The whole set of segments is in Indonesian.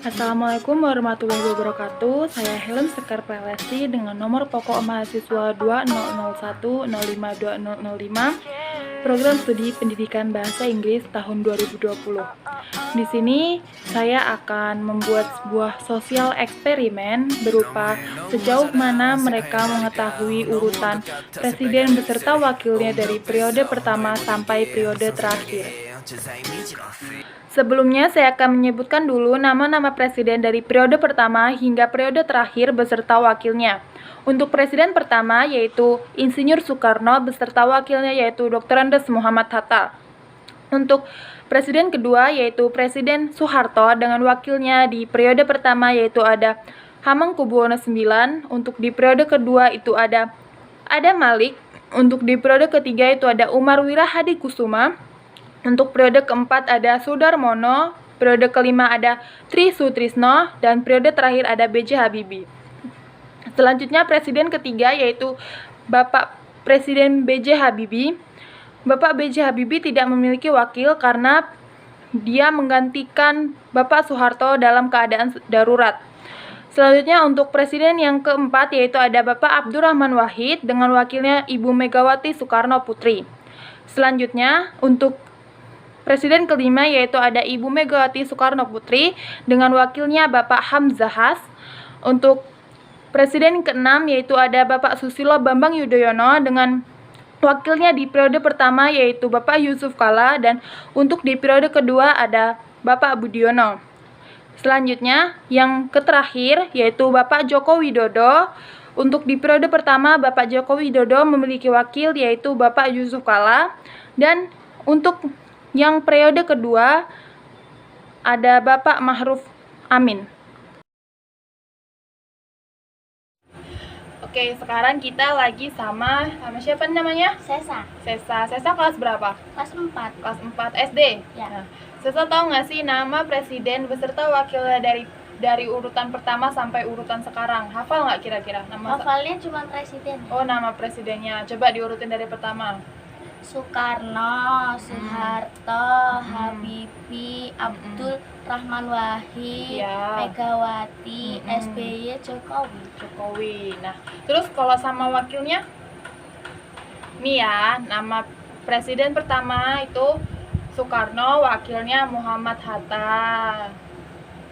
Assalamualaikum warahmatullahi wabarakatuh. Saya Helen Sekar Prelesti dengan nomor pokok mahasiswa 2010105205 Program Studi Pendidikan Bahasa Inggris tahun 2020. Di sini saya akan membuat sebuah sosial eksperimen berupa sejauh mana mereka mengetahui urutan presiden beserta wakilnya dari periode pertama sampai periode terakhir. Sebelumnya saya akan menyebutkan dulu nama-nama presiden dari periode pertama hingga periode terakhir beserta wakilnya. Untuk presiden pertama yaitu Insinyur Soekarno beserta wakilnya yaitu Dr. Andes Muhammad Hatta. Untuk presiden kedua yaitu Presiden Soeharto dengan wakilnya di periode pertama yaitu ada Hamengkubuwono IX. Untuk di periode kedua itu ada Adam Malik. Untuk di periode ketiga itu ada Umar Wirahadikusuma. Untuk periode keempat ada Sudarmono, periode kelima ada Tri Sutrisno, dan periode terakhir ada B.J. Habibie. Selanjutnya presiden ketiga yaitu Bapak Presiden B.J. Habibie. Bapak B.J. Habibie tidak memiliki wakil karena dia menggantikan Bapak Soeharto dalam keadaan darurat. Selanjutnya untuk presiden yang keempat yaitu ada Bapak Abdurrahman Wahid dengan wakilnya Ibu Megawati Soekarno Putri. Selanjutnya untuk presiden kelima yaitu ada Ibu Megawati Soekarno Putri dengan wakilnya Bapak Hamzahas. Untuk presiden keenam yaitu ada Bapak Susilo Bambang Yudhoyono dengan wakilnya di periode pertama yaitu Bapak Yusuf Kala, dan untuk di periode kedua ada Bapak Budiono. Selanjutnya yang terakhir yaitu Bapak Joko Widodo. Untuk di periode pertama Bapak Joko Widodo memiliki wakil yaitu Bapak Yusuf Kala, dan untuk yang periode kedua ada Bapak Ma'ruf Amin. Oke, sekarang kita lagi sama siapa namanya? Sesa Kelas berapa? kelas 4 Kelas 4 SD? ya. Nah, Sesa tahu nggak sih nama presiden beserta wakilnya dari urutan pertama sampai urutan sekarang? Hafal nggak kira-kira nama? Hafalnya cuma presiden. Oh, nama presidennya. Coba diurutin dari pertama. Soekarno, Soeharto, Habibie, Abdul Rahman Wahid, Ya. Megawati, SBY, Jokowi. Nah, terus kalau sama wakilnya? Nih ya, nama presiden pertama itu Soekarno, wakilnya Muhammad Hatta.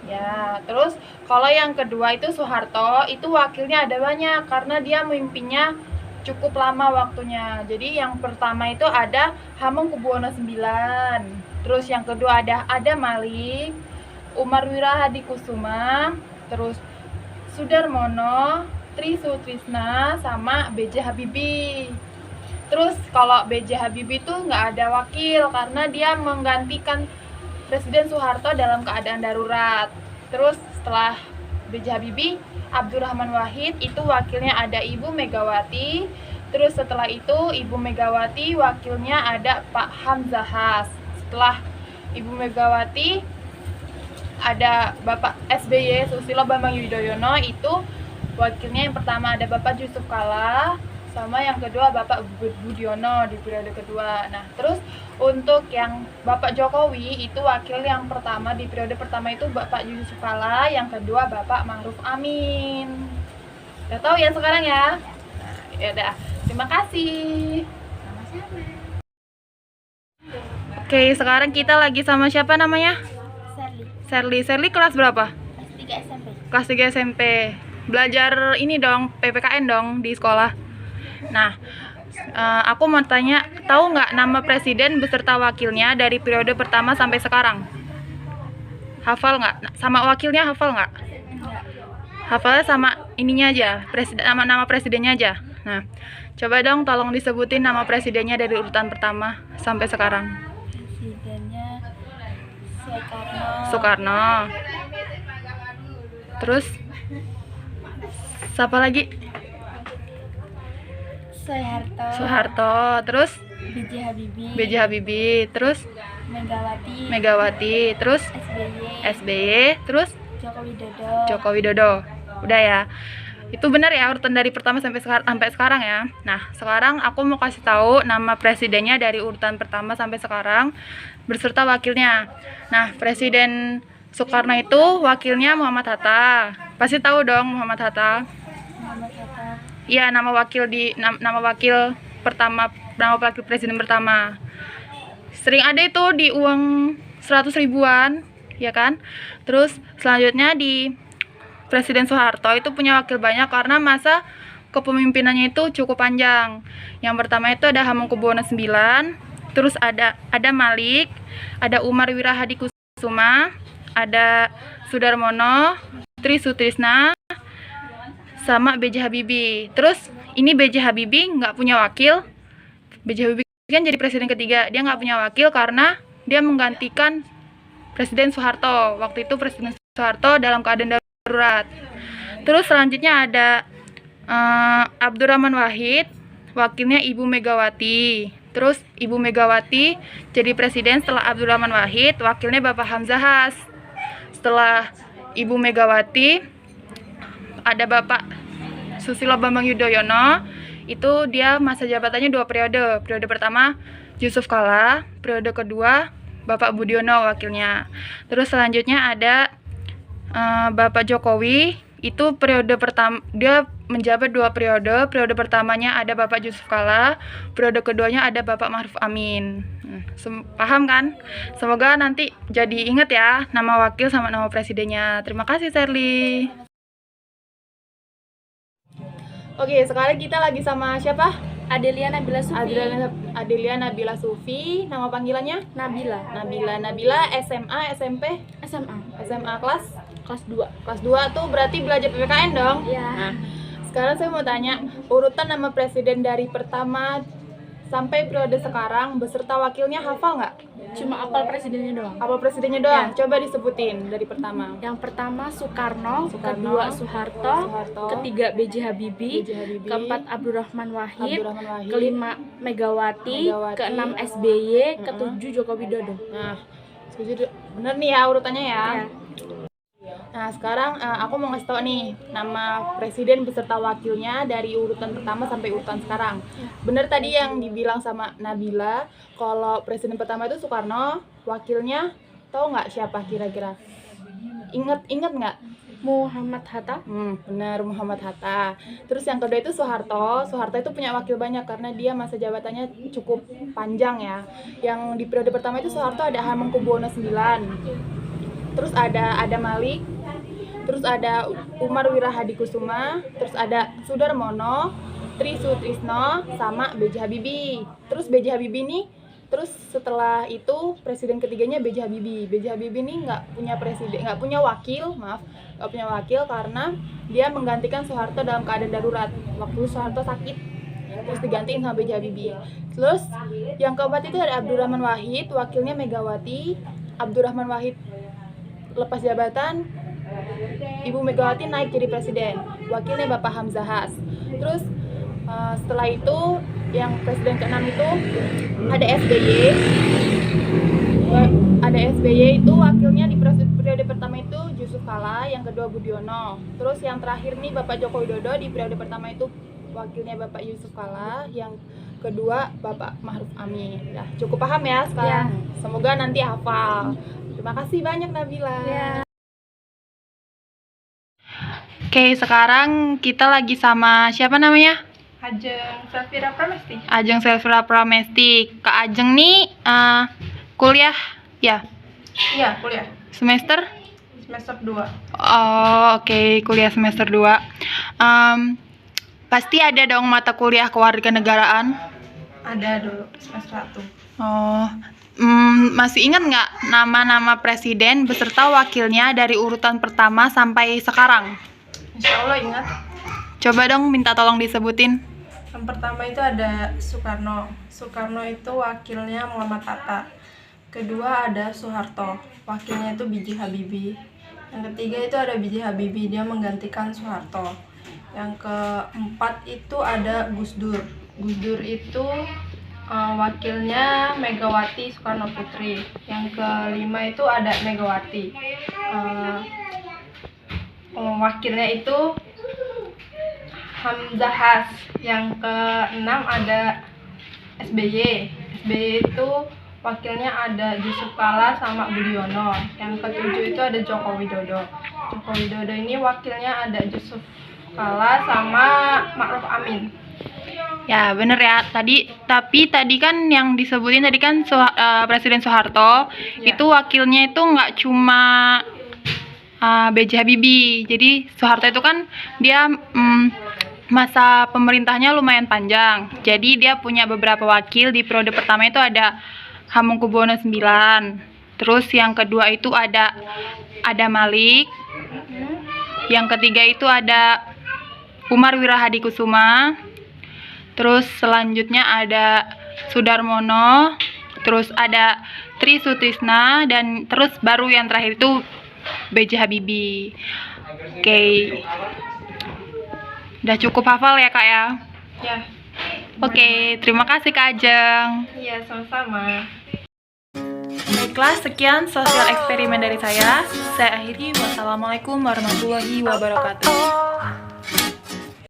Ya, terus kalau yang kedua itu Soeharto, itu wakilnya ada banyak karena dia memimpinnya cukup lama waktunya. Jadi yang pertama itu ada Hamengkubuwono IX. Terus yang kedua ada Adam Malik, Umar Wirahadikusuma, terus Sudarmono, Tri Sutrisna, sama B.J. Habibie. Terus kalau B.J. Habibie itu nggak ada wakil karena dia menggantikan Presiden Soeharto dalam keadaan darurat. Terus setelah B.J. Habibie, Abdurrahman Wahid itu wakilnya ada Ibu Megawati. Terus setelah itu Ibu Megawati wakilnya ada Pak Hamzahas. Setelah Ibu Megawati ada Bapak SBY Susilo Bambang Yudhoyono, itu wakilnya yang pertama ada Bapak Yusuf Kala, sama yang kedua Bapak Budiono di periode kedua. Nah, terus untuk yang Bapak Jokowi itu wakil yang pertama di periode pertama itu Bapak Yusuf Kala, yang kedua Bapak Ma'ruf Amin. Udah tahu ya sekarang ya? Nah, ya udah. Terima kasih. Sama-sama. Oke, sekarang kita lagi sama siapa namanya? Serli, Serli kelas berapa? kelas 3 SMP. Kelas 3 SMP. Belajar ini dong, PPKN dong di sekolah. Nah, aku mau tanya, tahu nggak nama presiden beserta wakilnya dari periode pertama sampai sekarang? Hafal nggak? Sama wakilnya hafal nggak? Enggak. Hafalnya sama ininya aja, nama presidennya aja. Nah, coba dong tolong disebutin nama presidennya dari urutan pertama sampai sekarang. Presidennya Soekarno. Terus siapa lagi? Soeharto. Terus B.J. Habibie. Terus Megawati. Terus SBY. Terus Joko Widodo. Udah ya. Itu benar ya urutan dari pertama sampai sekarang ya. Nah, sekarang aku mau kasih tahu nama presidennya dari urutan pertama sampai sekarang beserta wakilnya. Nah, presiden Soekarno itu wakilnya Muhammad Hatta. Pasti tahu dong Muhammad Hatta. Muhammad Hatta. Iya, nama wakil pertama, nama wakil presiden pertama. Sering ada itu di uang 100 ribuan, ya kan? Terus selanjutnya di Presiden Soeharto itu punya wakil banyak karena masa kepemimpinannya itu cukup panjang. Yang pertama itu ada Hamengkubuwono IX, terus ada Malik, ada Umar Wirahadikusuma, ada Sudarmono, Tri Sutrisna, sama B.J. Habibie. Terus ini B.J. Habibie nggak punya wakil. B.J. Habibie kan jadi presiden ketiga, dia nggak punya wakil karena dia menggantikan Presiden Soeharto. Waktu itu Presiden Soeharto dalam keadaan darurat. Terus selanjutnya ada Abdurrahman Wahid, wakilnya Ibu Megawati. Terus Ibu Megawati jadi presiden setelah Abdurrahman Wahid, wakilnya Bapak Hamzahas. Setelah Ibu Megawati ada Bapak Susilo Bambang Yudhoyono, itu dia masa jabatannya 2 periode. Periode pertama Yusuf Kala, periode kedua Bapak Budiono wakilnya. Terus selanjutnya ada Bapak Jokowi, itu periode pertama dia menjabat 2 periode. Periode pertamanya ada Bapak Yusuf Kala, periode keduanya ada Bapak Ma'ruf Amin. Paham kan? Semoga nanti jadi ingat ya nama wakil sama nama presidennya. Terima kasih Sherly. Oke, sekarang kita lagi sama siapa? Adelia Nabila Sufi. Adelia Nabila Sufi. Nama panggilannya? Nabila. SMA, SMP? SMA kelas 2. Kelas 2 tuh berarti belajar PPKN dong? Iya. Nah, sekarang saya mau tanya, urutan nama presiden dari pertama sampai periode sekarang beserta wakilnya hafal nggak? Cuma apal presidennya doang. Apal presidennya doang? Ya. Coba disebutin dari pertama. Yang pertama Soekarno, Soekarno, kedua Soeharto, ketiga B.J. Habibie, B.J. Habibie, keempat Abdurrahman Wahid, Abdurrahman Wahid, kelima Megawati, keenam SBY, ketujuh Joko Widodo. Nah, setuju, bener nih ya urutannya ya. Ya. Nah, sekarang aku mau ngasih tau nih nama presiden beserta wakilnya dari urutan pertama sampai urutan sekarang. Bener tadi yang dibilang sama Nabila, kalau presiden pertama itu Soekarno, wakilnya tahu nggak siapa kira-kira? Ingat nggak? Muhammad Hatta. Benar, Muhammad Hatta. Terus yang kedua itu Soeharto. Soeharto itu punya wakil banyak karena dia masa jabatannya cukup panjang ya. Yang di periode pertama itu Soeharto ada Hamengkubuwono IX. Terus ada Malik, terus ada Umar Wirahadikusuma, terus ada Sudarmono, Tri Sutrisno, sama B.J. Habibie. Terus B.J. Habibie nih, terus setelah itu presiden ketiganya B.J. Habibie. B.J. Habibie nih nggak punya wakil karena dia menggantikan Soeharto dalam keadaan darurat. Waktu Soeharto sakit, terus digantiin sama B.J. Habibie. Terus yang keempat itu ada Abdurrahman Wahid, wakilnya Megawati. Abdurrahman Wahid lepas jabatan, Ibu Megawati naik jadi presiden, wakilnya Bapak Hamzahas. Terus setelah itu yang presiden ke-6 itu ada SBY itu wakilnya di periode pertama itu Yusuf Kala, yang kedua Budiono. Terus yang terakhir nih Bapak Joko Widodo, di periode pertama itu wakilnya Bapak Yusuf Kala, yang kedua Bapak Ma'ruf Amin. Ya, cukup paham ya sekarang? Ya. Semoga nanti hafal. Terima kasih banyak Nabila. Ya. Oke, sekarang kita lagi sama siapa namanya? Ajeng Safira Pramesti. Ajeng Safira Pramesti. Kak Ajeng nih kuliah ya? Iya, kuliah. Semester 2. Oh, oke, kuliah semester 2. Pasti ada dong mata kuliah kewarganegaraan? Ada dulu semester 1. Oh, masih ingat nggak nama-nama presiden beserta wakilnya dari urutan pertama sampai sekarang? Insya Allah ingat. Coba dong minta tolong disebutin. Yang pertama itu ada Soekarno. Soekarno itu wakilnya Muhammad Hatta. Kedua ada Soeharto, wakilnya itu B.J. Habibie. Yang ketiga itu ada B.J. Habibie, dia menggantikan Soeharto. Yang keempat itu ada Gus Dur. Gus Dur itu wakilnya Megawati Soekarno Putri. Yang kelima itu ada Megawati. Wakilnya itu Hamzahas. Yang keenam ada SBY. SBY itu wakilnya ada Yusuf Kala sama Budiono. Yang ketujuh itu ada Joko Widodo. Joko Widodo ini wakilnya ada Yusuf Kala sama Ma'ruf Amin. Ya, bener ya. Tapi tadi kan yang disebutin tadi kan Presiden Soeharto, Ya. itu wakilnya itu nggak cuma B.J. Habibie. Jadi Soeharto itu kan dia masa pemerintahnya lumayan panjang. Jadi dia punya beberapa wakil. Di periode pertama itu ada Hamengkubuwono IX. Terus yang kedua itu ada Malik. Yang ketiga itu ada Umar Wirahadikusuma. Terus selanjutnya ada Sudarmono. Terus ada Tri Sutrisna, dan terus baru yang terakhir itu B.J. Habibie. Oke. Udah cukup hafal ya, Kak ya? Ya. Oke, terima kasih Kak Ajeng. Iya, sama-sama. Baiklah, sekian sosial eksperimen dari saya. Saya akhiri. Wassalamualaikum warahmatullahi wabarakatuh.